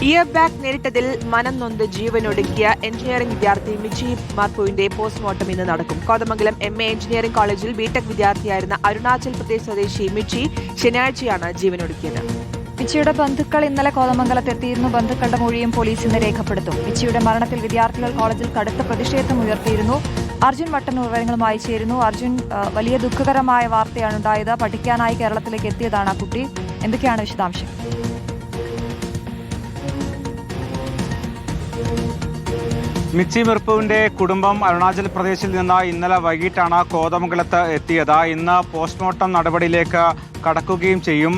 Year bag നേരിട്ടതിൽ മനം നൊന്ത് ജീവനൊടുക്കിയ എഞ്ചിനീയറിംഗ് വിദ്യാർത്ഥി മിച്ചി മാർപ്പുവിന്റെ പോസ്റ്റ്മോർട്ടം ഇന്ന് നടക്കും. കോതമംഗലം MA എഞ്ചിനീയറിംഗ് കോളേജിൽ ബിടെക് വിദ്യാർത്ഥിയായിരുന്ന അരുണാചൽ പ്രദേശ് സ്വദേശി മിച്ചി ശനിയാഴ്ചയാണ് ജീവനൊടുക്കിയത്. മിച്ചിയുടെ ബന്ധുക്കൾ ഇന്നലെ കോതമംഗലത്തെത്തിയിരുന്നു. ബന്ധുക്കളുടെ മൊഴിയും പോലീസ് ഇന്ന് രേഖപ്പെടുത്തും. മിച്ചിയുടെ മരണത്തിൽ വിദ്യാർത്ഥികൾ കോളേജിൽ കടുത്ത പ്രതിഷേധം ഉയർത്തിയിരുന്നു. അർജുൻ മട്ടന്നൂർ വിവരങ്ങളുമായി ചേരുന്നു. അർജുൻ, വലിയ ദുഃഖകരമായ വാർത്തയാണ് ഉണ്ടായത്. പഠിക്കാനായി കേരളത്തിലേക്ക് എത്തിയതാണ് ആ കുട്ടി. എന്തൊക്കെയാണ് വിശദാംശം? മിച്ചി മിർപ്പുവിന്റെ കുടുംബം അരുണാചൽ പ്രദേശിൽ നിന്ന് ഇന്നലെ വൈകിട്ടാണ് കോതമംഗലത്ത് എത്തിയത്. ഇന്ന് പോസ്റ്റ്മോർട്ടം നടപടിയിലേക്ക് കടക്കുകയും ചെയ്യും.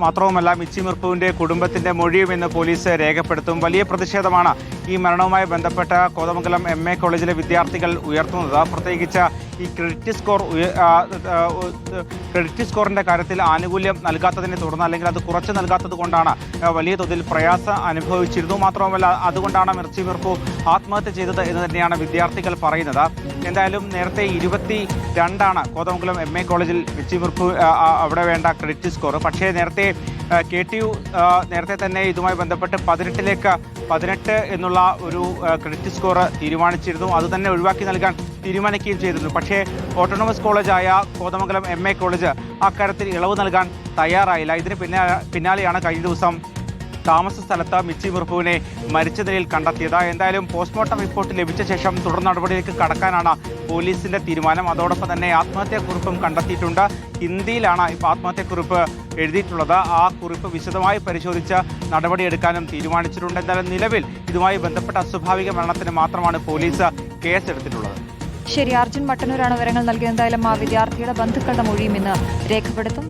മാത്രവുമല്ല, മിച്ചി മിർപ്പുവിന്റെ കുടുംബത്തിന്റെ മൊഴിയും ഇന്ന് പോലീസ് രേഖപ്പെടുത്തും. വലിയ പ്രതിഷേധമാണ് ഈ മരണവുമായി ബന്ധപ്പെട്ട് കോതമംഗലം MA കോളേജിലെ വിദ്യാർത്ഥികൾ ഉയർത്തുന്നത്. പ്രത്യേകിച്ച് ഈ ക്രെഡിറ്റ് സ്കോറിന്റെ കാര്യത്തിൽ ആനുകൂല്യം നൽകാത്തതിനെ തുടർന്ന്, അല്ലെങ്കിൽ അത് കുറച്ച് നൽകാത്തത് കൊണ്ടാണ് വലിയ തോതിൽ പ്രയാസം അനുഭവിച്ചിരുന്നു. മാത്രവുമല്ല, അതുകൊണ്ടാണ് മിച്ചി മിർപ്പു ആത്മഹത്യ ചെയ്തത് എന്ന് തന്നെയാണ് വിദ്യാർത്ഥികൾ പറയുന്നത്. എന്തായാലും നേരത്തെ 22 കോതമംഗലം MA കോളേജിൽ മിച്ചി മിർപ്പു അവിടെ വേണ്ട ക്രെഡിറ്റ് സ്കോർ. പക്ഷേ നേരത്തെ KTU നേരത്തെ തന്നെ ഇതുമായി ബന്ധപ്പെട്ട് 18 എന്നുള്ള ഒരു ക്രെഡിറ്റ് സ്കോർ തീരുമാനിച്ചിരുന്നു. അത് തന്നെ ഒഴിവാക്കി നൽകാൻ തീരുമാനിക്കുകയും ചെയ്തിരുന്നു. പക്ഷേ ഓട്ടോണമസ് കോളേജായ കോതമംഗലം MA കോളേജ് അക്കാര്യത്തിൽ ഇളവ് നൽകാൻ തയ്യാറായില്ല. ഇതിന് പിന്നാലെയാണ് കഴിഞ്ഞ ദിവസം താമസ സ്ഥലത്ത് മിച്ചി മിർപ്പുവിനെ മരിച്ച നിലയിൽ കണ്ടെത്തിയത്. എന്തായാലും പോസ്റ്റ്മോർട്ടം റിപ്പോർട്ട് ലഭിച്ച ശേഷം തുടർ നടപടിയിലേക്ക് കടക്കാനാണ് പോലീസിന്റെ തീരുമാനം. അതോടൊപ്പം തന്നെ ആത്മഹത്യാക്കുറിപ്പും കണ്ടെത്തിയിട്ടുണ്ട്. ഹിന്ദിയിലാണ് ഇപ്പോൾ ആത്മഹത്യാക്കുറിപ്പ് എഴുതിയിട്ടുള്ളത്. ആ കുറിപ്പ് വിശദമായി പരിശോധിച്ച് നടപടിയെടുക്കാനും തീരുമാനിച്ചിട്ടുണ്ട്. എന്തായാലും നിലവിൽ ഇതുമായി ബന്ധപ്പെട്ട അസ്വാഭാവിക മരണത്തിന് മാത്രമാണ് പോലീസ് കേസെടുത്തിട്ടുള്ളത്. ശരി, അർജുൻ മട്ടന്നൂരാണ് വിവരങ്ങൾ നൽകിയത്. എന്തായാലും ആ വിദ്യാർത്ഥിയുടെ ബന്ധുക്കളുടെ മൊഴിയും ഇന്ന് രേഖപ്പെടുത്തും.